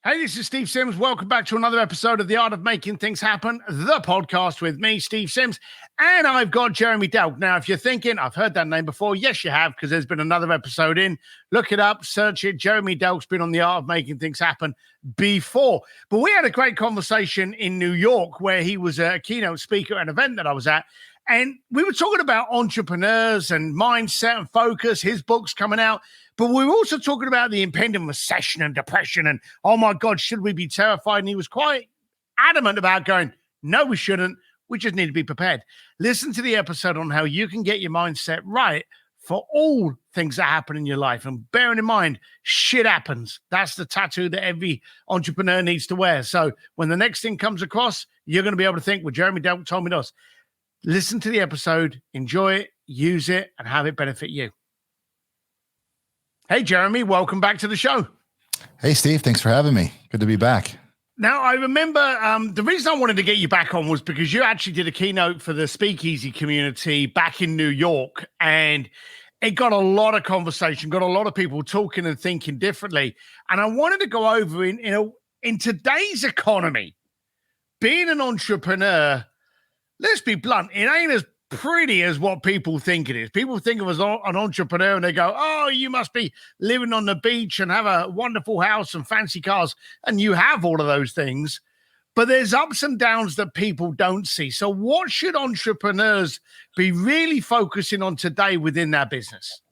Hey, this is Steve Sims. Welcome back to another episode of The Art of Making Things Happen, the podcast with me, Steve Sims, and I've got Jeremy Delk. Now, if you're thinking, I've heard that name before, yes, you have, because there's been another episode in. Look it up, search it. Jeremy Delk's been on The Art of Making Things Happen before. But we had a great conversation in New York where he was a keynote speaker at an event that I was at, and we were talking about entrepreneurs and mindset and focus. His book's coming out. But we were also talking about the impending recession and depression and, oh my God, should we be terrified? And he was quite adamant about going, no, we shouldn't. We just need to be prepared. Listen to the episode on how you can get your mindset right for all things that happen in your life. And bearing in mind, shit happens. That's the tattoo that every entrepreneur needs to wear. So when the next thing comes across, you're going to be able to think, well, Jeremy Delk told me this. Listen to the episode, enjoy it, use it, and have it benefit you. Hey, Jeremy, welcome back to the show. Hey, Steve, thanks for having me. Good to be back. Now, I remember the reason I wanted to get you back on was because you actually did a keynote for the speakeasy community back in New York, and it got a lot of conversation, got a lot of people talking and thinking differently. And I wanted to go over in today's economy, being an entrepreneur, let's be blunt, it ain't as pretty as what people think it is. People think of us an entrepreneur and they go, oh, you must be living on the beach and have a wonderful house and fancy cars. And you have all of those things, but there's ups and downs that people don't see. So what should entrepreneurs be really focusing on today within their business?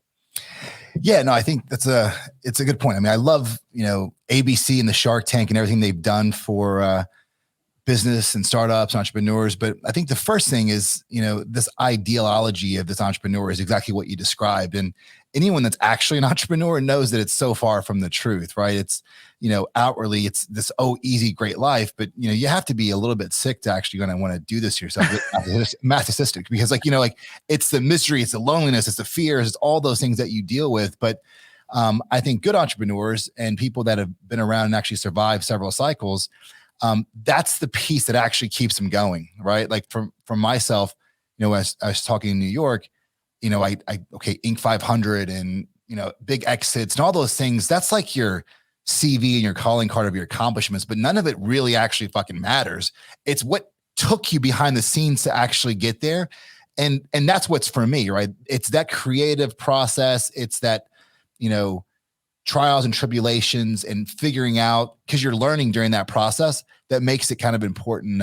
Yeah, no, I think it's a good point. I mean, I love, ABC and the Shark Tank and everything they've done for, business and startups, entrepreneurs. But I think the first thing is, this ideology of this entrepreneur is exactly what you described. And anyone that's actually an entrepreneur knows that it's so far from the truth, right? It's, outwardly it's this, easy, great life. But, you have to be a little bit sick to actually going to want to do this yourself, masochistic, because it's the misery, it's the loneliness, it's the fears, it's all those things that you deal with. But I think good entrepreneurs and people that have been around and actually survived several cycles, that's the piece that actually keeps them going, right? Like from myself, as I was talking in New York, Inc. 500 and, big exits and all those things, that's like your CV and your calling card of your accomplishments, but none of it really actually fucking matters. It's what took you behind the scenes to actually get there. And that's what's for me, right? It's that creative process. It's that, trials and tribulations and figuring out, because you're learning during that process, that makes it kind of important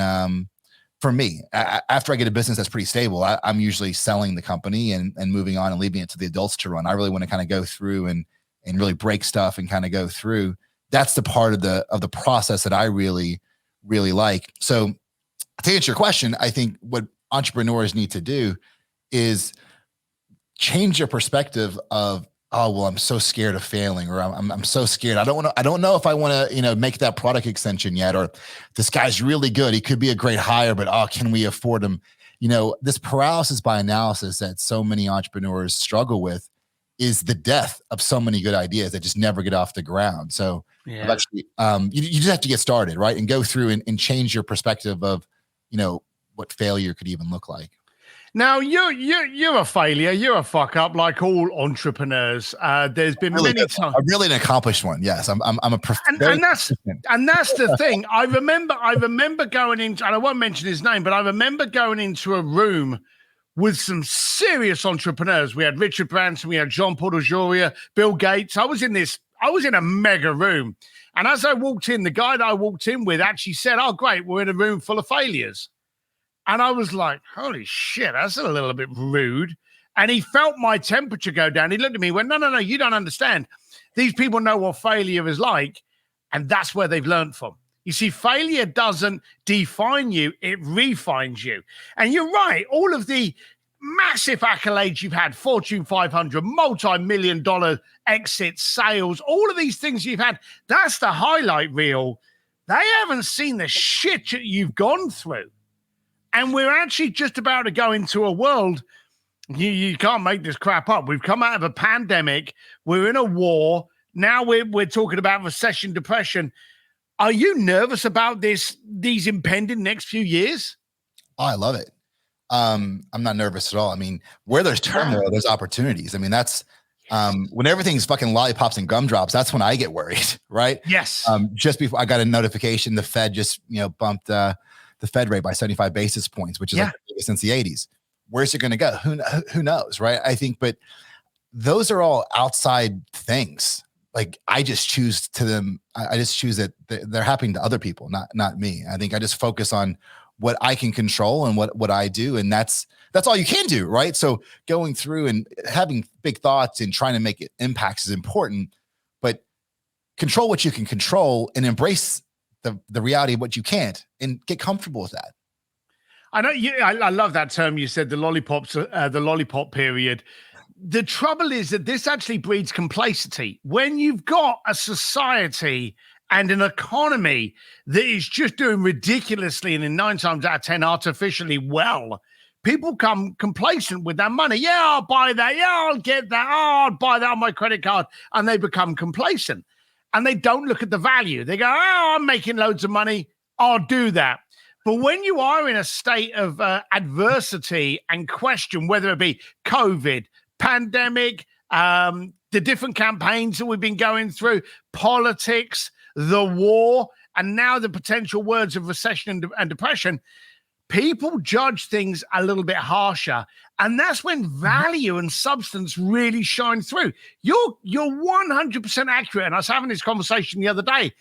for me. After I get a business that's pretty stable, I'm usually selling the company and moving on and leaving it to the adults to run. I really want to kind of go through and really break stuff and kind of go through. That's the part of the process that I really, really like. So to answer your question, I think what entrepreneurs need to do is change your perspective of, oh, well, I'm so scared of failing, or I'm so scared. I don't know if I want to, make that product extension yet, or this guy's really good. He could be a great hire, but can we afford him? This paralysis by analysis that so many entrepreneurs struggle with is the death of so many good ideas that just never get off the ground. So yeah. Actually, you just have to get started, right? And go through and change your perspective of, what failure could even look like. Now, you're a failure. You're a fuck up, like all entrepreneurs. There's been many times. I'm really an accomplished one. Yes, I'm a and that's the thing. I remember going into, and I won't mention his name, but I remember going into a room with some serious entrepreneurs. We had Richard Branson, we had John Portajoria, Bill Gates. I was in a mega room, and as I walked in, the guy that I walked in with actually said, "Oh, great, we're in a room full of failures." And I was like, holy shit, that's a little bit rude. And he felt my temperature go down. He looked at me and went, no, you don't understand. These people know what failure is like, and that's where they've learned from. You see, failure doesn't define you, it refines you. And you're right, all of the massive accolades you've had, Fortune 500, multi-million-dollar exits, sales, all of these things you've had, that's the highlight reel. They haven't seen the shit that you've gone through. And we're actually just about to go into a world, you can't make this crap up. We've come out of a pandemic. We're in a war. Now we're talking about recession, depression. Are you nervous about these impending next few years? Oh, I love it. I'm not nervous at all. I mean, where there's turmoil, there's opportunities. I mean, that's When everything's fucking lollipops and gumdrops, that's when I get worried, right? Yes. Just before I got a notification, the Fed just, bumped the Fed rate by 75 basis points, which is like since the 80s. Where's it going to go? Who knows, right? I think, but those are all outside things. Like I just choose that they're happening to other people, not me. I think I just focus on what I can control and what I do. And that's all you can do, right? So going through and having big thoughts and trying to make it impacts is important, but control what you can control and embrace the reality of what you can't and get comfortable with that. I know I love that term you said, the lollipop period. The trouble is that this actually breeds complacency. When you've got a society and an economy that is just doing ridiculously and in 9 times out of 10 artificially well, people come complacent with their money. Yeah, I'll buy that. Yeah, I'll get that. Oh, I'll buy that on my credit card. And they become complacent. And they don't look at the value. They go, oh, I'm making loads of money. I'll do that. But when you are in a state of adversity and question, whether it be COVID, pandemic, the different campaigns that we've been going through, politics, the war, and now the potential words of recession and depression, people judge things a little bit harsher. And that's when value and substance really shine through. You're 100% accurate. And I was having this conversation the other day.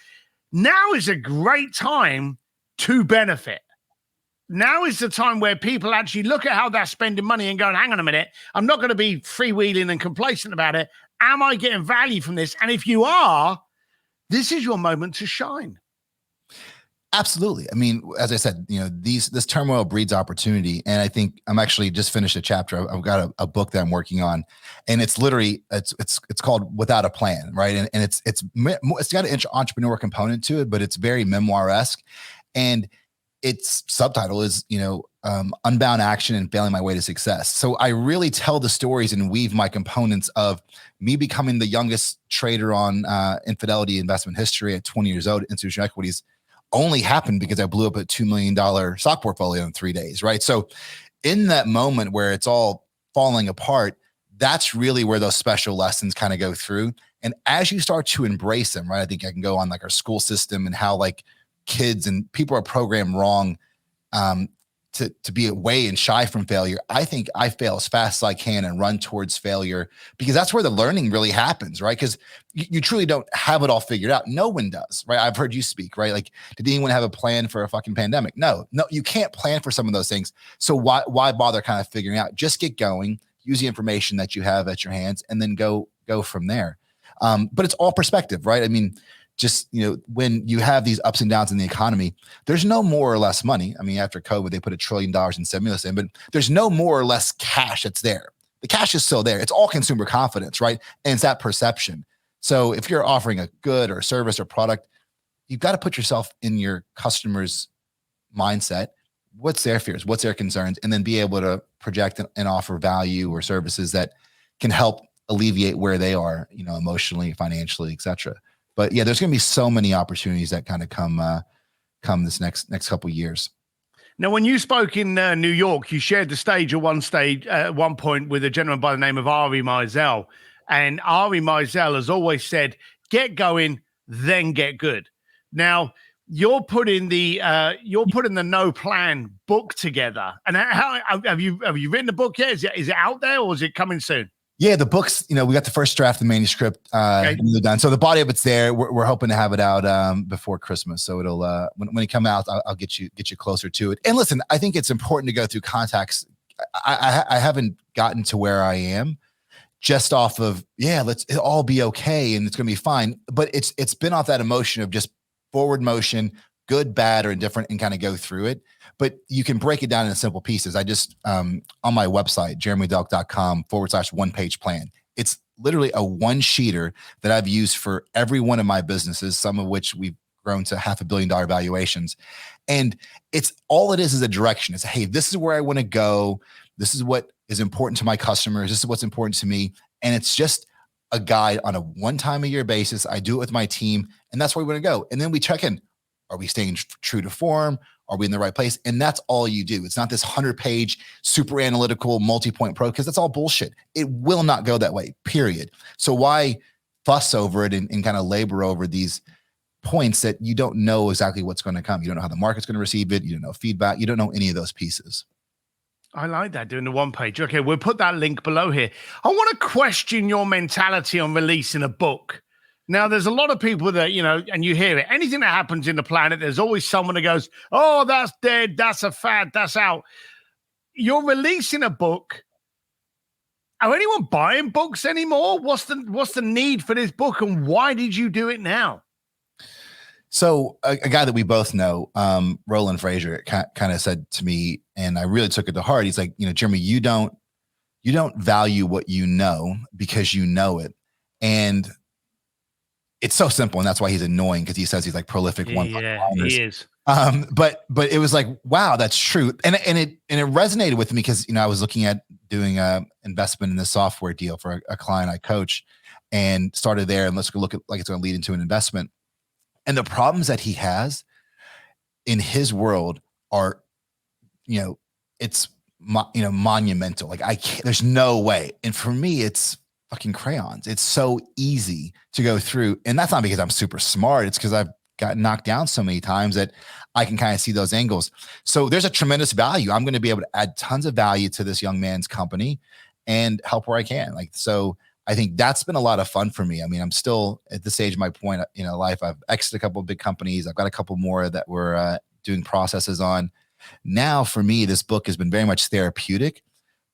Now is a great time to benefit. Now is the time where people actually look at how they're spending money and going, hang on a minute, I'm not going to be freewheeling and complacent about it. Am I getting value from this? And if you are, this is your moment to shine. Absolutely. I mean, as I said, this turmoil breeds opportunity. And I think I'm actually just finished a chapter. I've got a book that I'm working on, and it's literally, it's called Without a Plan. Right. And it's got an entrepreneur component to it, but it's very memoir-esque. And its subtitle is, Unbound Action and Failing My Way to Success. So I really tell the stories and weave my components of me becoming the youngest trader on Infidelity investment history at 20 years old, institutional equities, only happened because I blew up a $2 million stock portfolio in 3 days, right? So in that moment where it's all falling apart, that's really where those special lessons kind of go through. And as you start to embrace them, right? I think I can go on like our school system and how like kids and people are programmed wrong to be away and shy from failure. I think I fail as fast as I can and run towards failure because that's where the learning really happens, right? Because you truly don't have it all figured out. No one does, right? I've heard you speak, right? Like, did anyone have a plan for a fucking pandemic? No, you can't plan for some of those things. So why bother kind of figuring out? Just get going, use the information that you have at your hands, and then go from there. But it's all perspective, right? I mean, just, when you have these ups and downs in the economy, there's no more or less money. I mean, after COVID, they put $1 trillion in stimulus in, but there's no more or less cash that's there. The cash is still there. It's all consumer confidence, right? And it's that perception. So if you're offering a good or a service or product, you've got to put yourself in your customer's mindset. What's their fears? What's their concerns? And then be able to project and offer value or services that can help alleviate where they are, emotionally, financially, et cetera. But yeah, there's going to be so many opportunities that kind of come this next couple of years. Now, when you spoke in New York, you shared the stage at one point with a gentleman by the name of Ari Meisel. And Ari Meisel has always said, get going, then get good. Now, you're putting the No Plan book together. And how have you written the book yet? Is it out there or is it coming soon? Yeah, the books, we got the first draft of the manuscript done. So the body of it's there. We're hoping to have it out before Christmas. So it'll when it come out, I'll get you closer to it. And listen, I think it's important to go through context. I haven't gotten to where I am just off of, it'll all be okay and it's going to be fine. But it's been off that emotion of just forward motion, good, bad, or indifferent, and kind of go through it. But you can break it down into simple pieces. I just, on my website, jeremydelk.com/one-page plan. It's literally a one-sheeter that I've used for every one of my businesses, some of which we've grown to $500 million valuations. And it's all it is a direction. It's, hey, this is where I want to go. This is what is important to my customers. This is what's important to me. And it's just a guide on a one time a year basis. I do it with my team, and that's where we want to go. And then we check in. Are we staying true to form? Are we in the right place? And that's all you do. It's not this 100-page, super analytical, multi-point pro, because that's all bullshit. It will not go that way, period. So why fuss over it and kind of labor over these points that you don't know exactly what's going to come? You don't know how the market's going to receive it. You don't know feedback. You don't know any of those pieces. I like that, doing the one page. Okay, we'll put that link below here. I want to question your mentality on releasing a book. Now, there's a lot of people that, and you hear it, anything that happens in the planet, there's always someone that goes, oh, that's dead, that's a fad, that's out. You're releasing a book. Are anyone buying books anymore? What's the need for this book, and why did you do it now? So a guy that we both know, Roland Frazier, kind of said to me, and I really took it to heart. He's like, Jeremy, you don't value what you know because you know it. And it's so simple. And that's why he's annoying, because he says he's like prolific. Yeah, he is. But it was like, wow, that's true. And it resonated with me because, I was looking at doing a investment in this software deal for a client I coach, and started there. And let's go look at like it's going to lead into an investment. And the problems that he has in his world are, it's monumental. Like there's no way. And for me, it's fucking crayons. It's so easy to go through. And that's not because I'm super smart. It's because I've got knocked down so many times that I can kind of see those angles. So there's a tremendous value. I'm going to be able to add tons of value to this young man's company and help where I can. So I think that's been a lot of fun for me. I mean, I'm still at this stage of my point, life. I've exited a couple of big companies. I've got a couple more that we're doing processes on. Now, for me, this book has been very much therapeutic,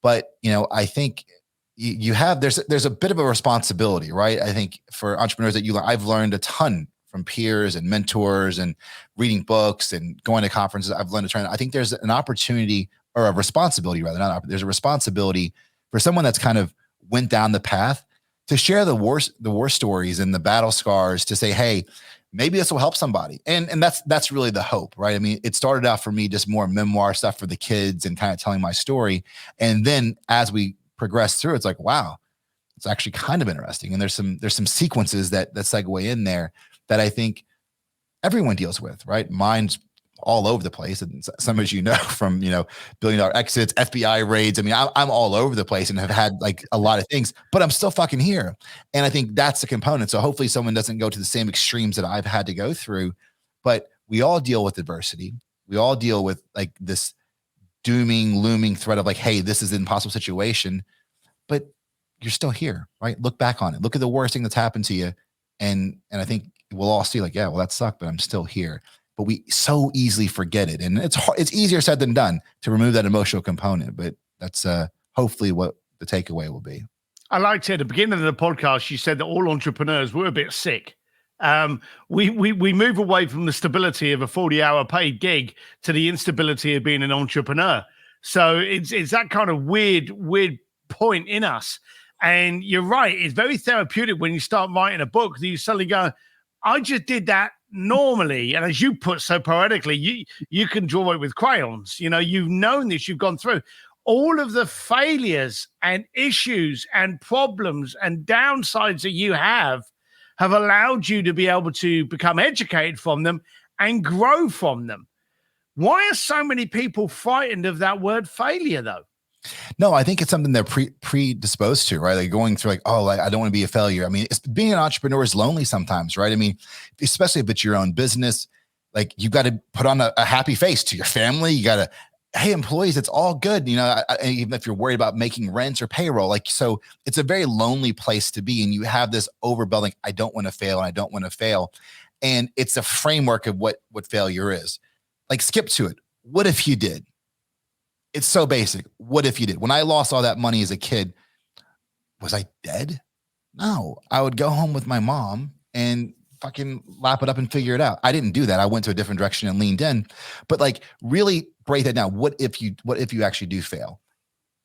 but I think you have there's a bit of a responsibility, right? I think for entrepreneurs that I've learned a ton from peers and mentors and reading books and going to conferences. I've learned a ton. I think there's an opportunity, or a responsibility rather, there's a responsibility for someone that's kind of went down the path to share the war stories and the battle scars, to say, hey, maybe this will help somebody. And that's really the hope, right? I mean, it started out for me just more memoir stuff for the kids and kind of telling my story. And then as we progress through, it's like, wow, it's actually kind of interesting. And there's some sequences that segue in there that I think everyone deals with, right? Mine's all over the place. And some, as from, billion-dollar exits, FBI raids. I mean, I'm all over the place and have had like a lot of things, but I'm still fucking here. And I think that's the component. So hopefully someone doesn't go to the same extremes that I've had to go through, but we all deal with adversity. We all deal with like this looming threat of like, hey, this is an impossible situation, but you're still here, right? Look back on it. Look at the worst thing that's happened to you. And I think we'll all see like, yeah, well, that sucked, but I'm still here. But we so easily forget it. And it's easier said than done to remove that emotional component, but that's hopefully what the takeaway will be. I liked it at the beginning of the podcast. You said that all entrepreneurs were a bit sick. We move away from the stability of a 40-hour paid gig to the instability of being an entrepreneur. So it's that kind of weird point in us. And you're right. It's very therapeutic when you start writing a book that you suddenly go, I just did that normally. And as you put so poetically, you can draw it with crayons. You've known this, you've gone through all of the failures and issues and problems and downsides that you have allowed you to be able to become educated from them and grow from them. Why are so many people frightened of that word failure, though? No, I think it's something they're predisposed to, right? Like going through like, oh, I don't want to be a failure. I mean, being an entrepreneur is lonely sometimes, right? I mean, especially if it's your own business, like you got to put on a happy face to your family. You got to, hey, employees, it's all good. Even if you're worried about making rent or payroll, like, so it's a very lonely place to be. And you have this overwhelming, I don't want to fail. And I don't want to fail. And it's a framework of what failure is. Like, skip to it. What if you did? It's so basic. What if you did? When I lost all that money as a kid, was I dead? No, I would go home with my mom and fucking lap it up and figure it out. I didn't do that. I went to a different direction and leaned in, but like really break that down. What if you actually do fail?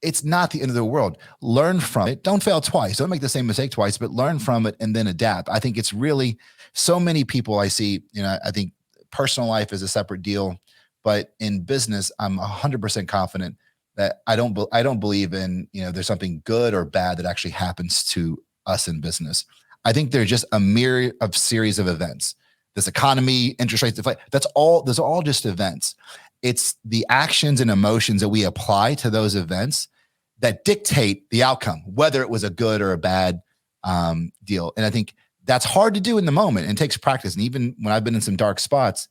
It's not the end of the world. Learn from it. Don't fail twice. Don't make the same mistake twice, but learn from it and then adapt. I think it's really so many people I see, I think personal life is a separate deal. But in business, I'm 100% confident that I don't believe in, there's something good or bad that actually happens to us in business. I think they're just a myriad of series of events. this economy, interest rates, those are all just events. It's the actions and emotions that we apply to those events that dictate the outcome, whether it was a good or a bad deal. And I think that's hard to do in the moment and takes practice. And even when I've been in some dark spots,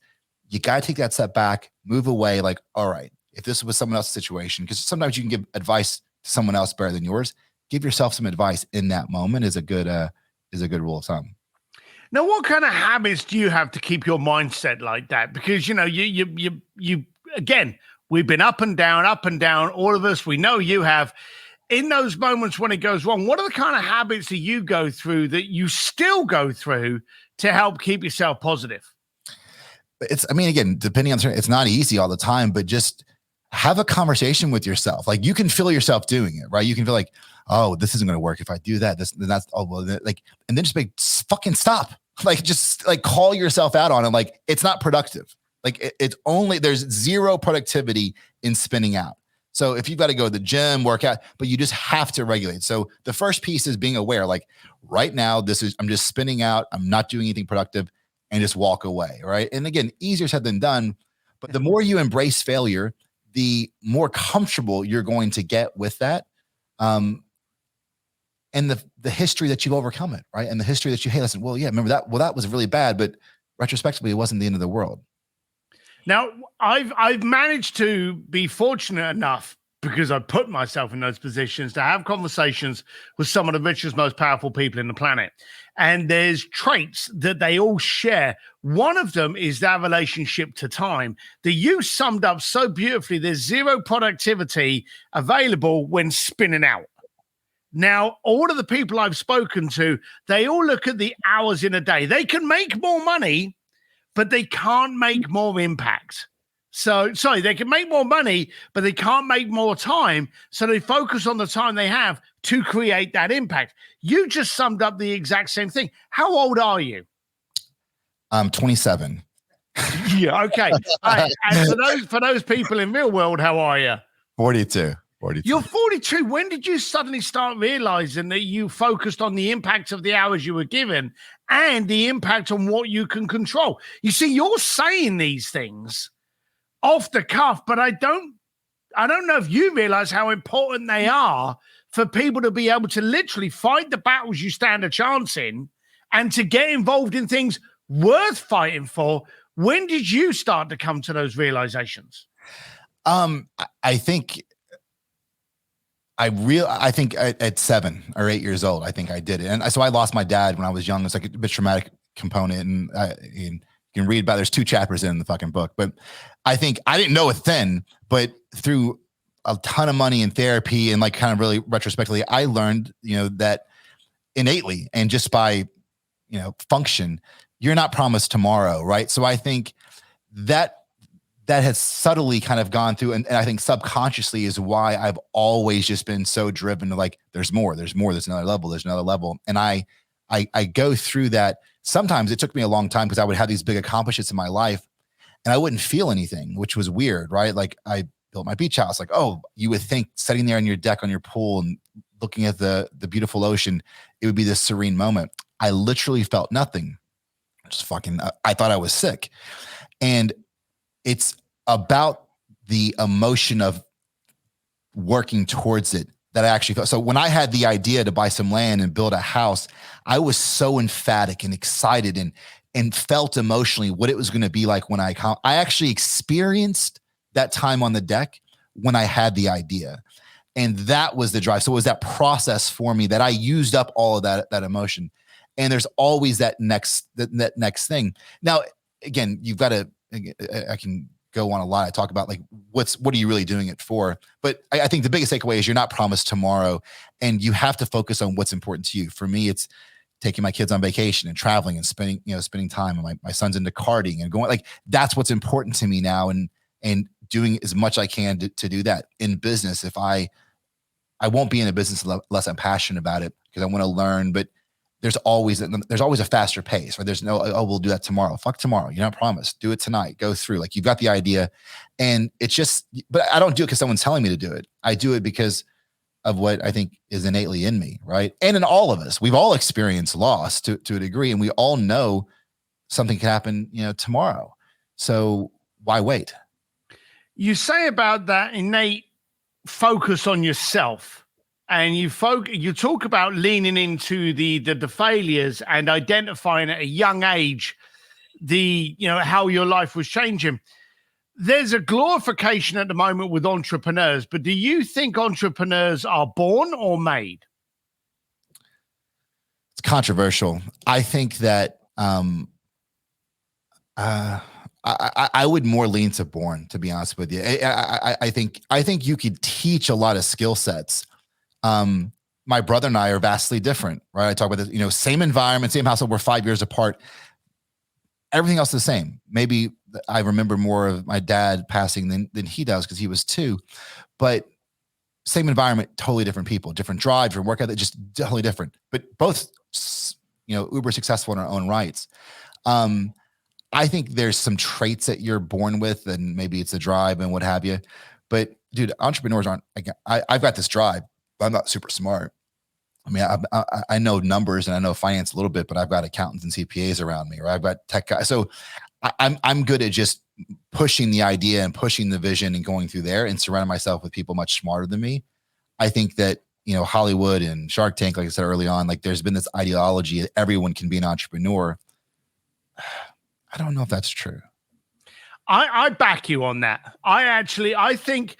you got to take that step back, move away. Like, all right, if this was someone else's situation, because sometimes you can give advice to someone else better than yours. Give yourself some advice in that moment is a good rule of thumb. Now, what kind of habits do you have to keep your mindset like that? Because, you know, you again, we've been up and down, all of us. We know you have. In those moments when it goes wrong, what are the kind of habits that you go through that you still go through to help keep yourself positive? Again, depending on, it's not easy all the time, but just have a conversation with yourself. Like, you can feel yourself doing it, right? You can feel like, oh, this isn't going to work. If I do that, then that's, oh, well, like, and then just fucking stop. Like, just like call yourself out on it. Like, it's not productive. Like, it's only, there's zero productivity in spinning out. So if you've got to go to the gym, work out, but you just have to regulate. So the first piece is being aware, like, right now, I'm just spinning out. I'm not doing anything productive, and just walk away. Right. And again, easier said than done, but the more you embrace failure, the more comfortable you're going to get with that. And the history that you've overcome it. Right. And the history that hey, listen, well, yeah, remember that? Well, that was really bad, but retrospectively, it wasn't the end of the world. Now, I've managed to be fortunate enough, because I put myself in those positions, to have conversations with some of the richest, most powerful people in the planet. And there's traits that they all share. One of them is that relationship to time that you summed up so beautifully. There's zero productivity available when spinning out. Now, all of the people I've spoken to, they all look at the hours in a day. They can make more money, but they can't make more impact. So, sorry, they can make more money, but they can't make more time. So they focus on the time they have to create that impact. You just summed up the exact same thing. How old are you? I'm 27. Yeah, okay. Right. And for those people in real world, how are you? 42. You're 42. When did you suddenly start realizing that you focused on the impact of the hours you were given and the impact on what you can control? You see, you're saying these things off the cuff, but I don't know if you realize how important they are for people to be able to literally fight the battles you stand a chance in and to get involved in things worth fighting for. When did you start to come to those realizations? I think at 7 or 8 years old, I think I did it. And so I lost my dad when I was young. It's like a bit traumatic component. And you can read about, there's 2 chapters in the fucking book, but I think I didn't know it then, but through a ton of money in therapy and like kind of really retrospectively, I learned, that innately and just by, function, you're not promised tomorrow. Right. So I think that has subtly kind of gone through. And I think subconsciously is why I've always just been so driven to like, there's more, there's another level. And I go through that. Sometimes it took me a long time because I would have these big accomplishments in my life and I wouldn't feel anything, which was weird, right? Like, I built my beach house. Like, oh, you would think sitting there on your deck on your pool and looking at the beautiful ocean, it would be this serene moment. I literally felt nothing. Just fucking, I thought I was sick. And it's about the emotion of working towards it that I actually felt. So when I had the idea to buy some land and build a house, I was so emphatic and excited and felt emotionally what it was going to be like when I actually experienced that time on the deck when I had the idea. And that was the drive. So it was that process for me that I used up all of that emotion. And there's always that next thing. Now, again, you've got to, I can go on a lot. I talk about like, what are you really doing it for? But I think the biggest takeaway is you're not promised tomorrow and you have to focus on what's important to you. For me, it's taking my kids on vacation and traveling and spending time. And my son's into karting and going, like, that's what's important to me now. And doing as much I can to do that. In business, if I won't be in a business unless I'm passionate about it because I want to learn, but there's always a faster pace, right? There's no, oh, we'll do that tomorrow. Fuck tomorrow. You're not promised. Do it tonight. Go through. Like, you've got the idea. And it's just, but I don't do it because someone's telling me to do it. I do it because of what I think is innately in me, right? And in all of us, we've all experienced loss to a degree, and we all know something could happen, tomorrow. So why wait? You say about that innate focus on yourself, and you talk about leaning into the failures and identifying at a young age how your life was changing. There's a glorification at the moment with entrepreneurs, but do you think entrepreneurs are born or made? It's controversial. I think that I would more lean to born, to be honest with you. I think you could teach a lot of skill sets. My brother and I are vastly different, right? I talk about this, same environment, same household, we're 5 years apart. Everything else is the same. Maybe I remember more of my dad passing than he does because he was 2, but same environment, totally different people, different drive, different work ethic, just totally different, but both, uber successful in our own rights. I think there's some traits that you're born with, and maybe it's a drive and what have you. But dude, entrepreneurs aren't. I've got this drive, but I'm not super smart. I mean, I know numbers and I know finance a little bit, but I've got accountants and CPAs around me, or I've got tech guys. So I'm good at just pushing the idea and pushing the vision and going through there and surrounding myself with people much smarter than me. I think that, Hollywood and Shark Tank, like I said early on, like there's been this ideology that everyone can be an entrepreneur. I don't know if that's true. I back you on that. I think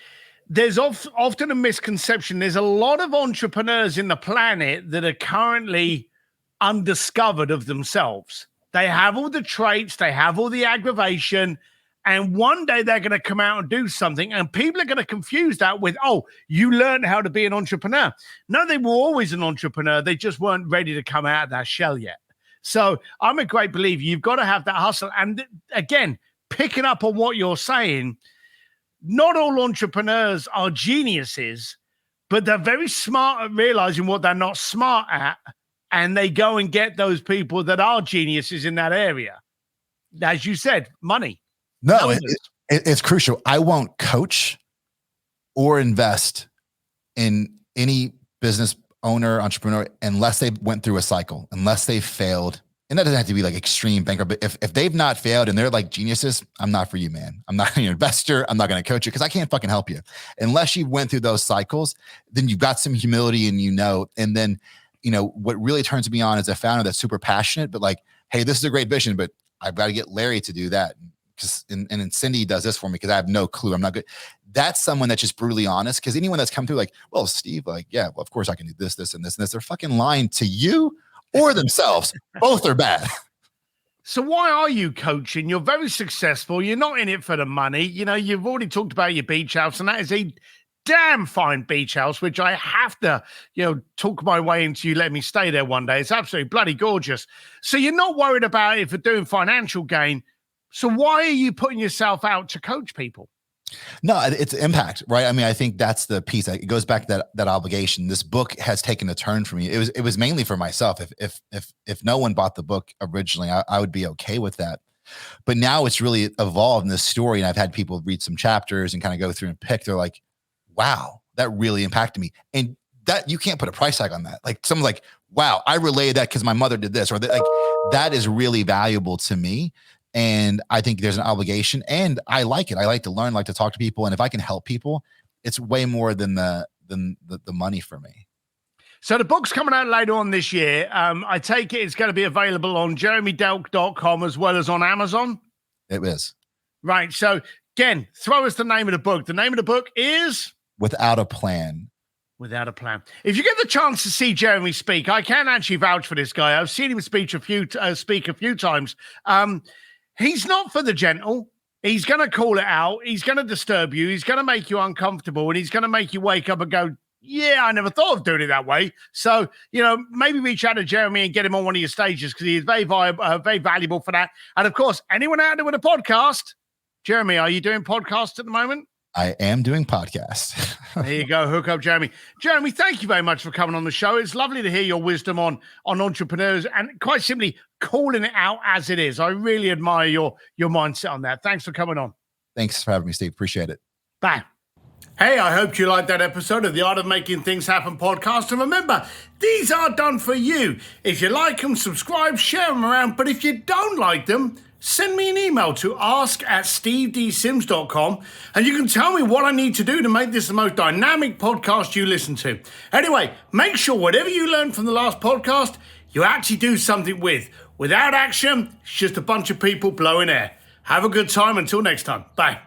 there's often a misconception. There's a lot of entrepreneurs in the planet that are currently undiscovered of themselves. They have all the traits, they have all the aggravation, and one day they're going to come out and do something, and people are going to confuse that with, oh, you learned how to be an entrepreneur. No, they were always an entrepreneur. They just weren't ready to come out of that shell yet. So I'm a great believer. You've got to have that hustle. And again, picking up on what you're saying, not all entrepreneurs are geniuses, but they're very smart at realizing what they're not smart at. And they go and get those people that are geniuses in that area. As you said, money. No, it's crucial. I won't coach or invest in any business owner, entrepreneur, unless they went through a cycle, unless they failed. And that doesn't have to be like extreme bankrupt, but if they've not failed and they're like geniuses, I'm not for you, man. I'm not your investor. I'm not going to coach you because I can't fucking help you. Unless you went through those cycles, then you've got some humility and then, what really turns me on is a founder that's super passionate, but like, hey, this is a great vision, but I've got to get Larry to do that. And Cindy does this for me because I have no clue. I'm not good. That's someone that's just brutally honest, because anyone that's come through like, well, Steve, like, yeah, well, of course I can do this, this, and this, and this. They're fucking lying to you or themselves. Both are bad. So why are you coaching? You're very successful. You're not in it for the money. You've already talked about your beach house, and that is a damn fine beach house, which I have to, talk my way into you letting me stay there one day. It's absolutely bloody gorgeous. So you're not worried about it for doing financial gain. So why are you putting yourself out to coach people? No, it's impact, right? I mean, I think that's the piece. It goes back to that obligation. This book has taken a turn for me. It was mainly for myself. If no one bought the book originally, I would be okay with that. But now it's really evolved in this story, and I've had people read some chapters and kind of go through and pick. They're like, wow, that really impacted me. And that you can't put a price tag on that. Like someone's like, wow, I relayed that because my mother did this, or that is really valuable to me. And I think there's an obligation, and I like it. I like to learn, like to talk to people. And if I can help people, it's way more than the money for me. So the book's coming out later on this year. I take it it's going to be available on jeremydelk.com as well as on Amazon. It is. Right. So again, throw us the name of the book. The name of the book is Without a Plan. Without a Plan. If you get the chance to see Jeremy speak, I can actually vouch for this guy. I've seen him speak a few times. He's not for the gentle. He's going to call it out. He's going to disturb you. He's going to make you uncomfortable, and he's going to make you wake up and go, yeah, I never thought of doing it that way. So, maybe reach out to Jeremy and get him on one of your stages, because he is very valuable for that. And of course, anyone out there with a podcast, Jeremy, are you doing podcasts at the moment? I am doing podcasts. There you go. Hook up Jeremy. Jeremy, thank you very much for coming on the show. It's lovely to hear your wisdom on entrepreneurs and quite simply calling it out as it is. I really admire your mindset on that. Thanks for coming on. Thanks for having me, Steve. Appreciate it. Bye. Hey, I hope you liked that episode of the Art of Making Things Happen podcast. And remember, these are done for you. If you like them, subscribe, share them around. But if you don't like them, send me an email to ask@stevedsims.com and you can tell me what I need to do to make this the most dynamic podcast you listen to. Anyway, make sure whatever you learned from the last podcast, you actually do something with. Without action, it's just a bunch of people blowing air. Have a good time. Until next time. Bye.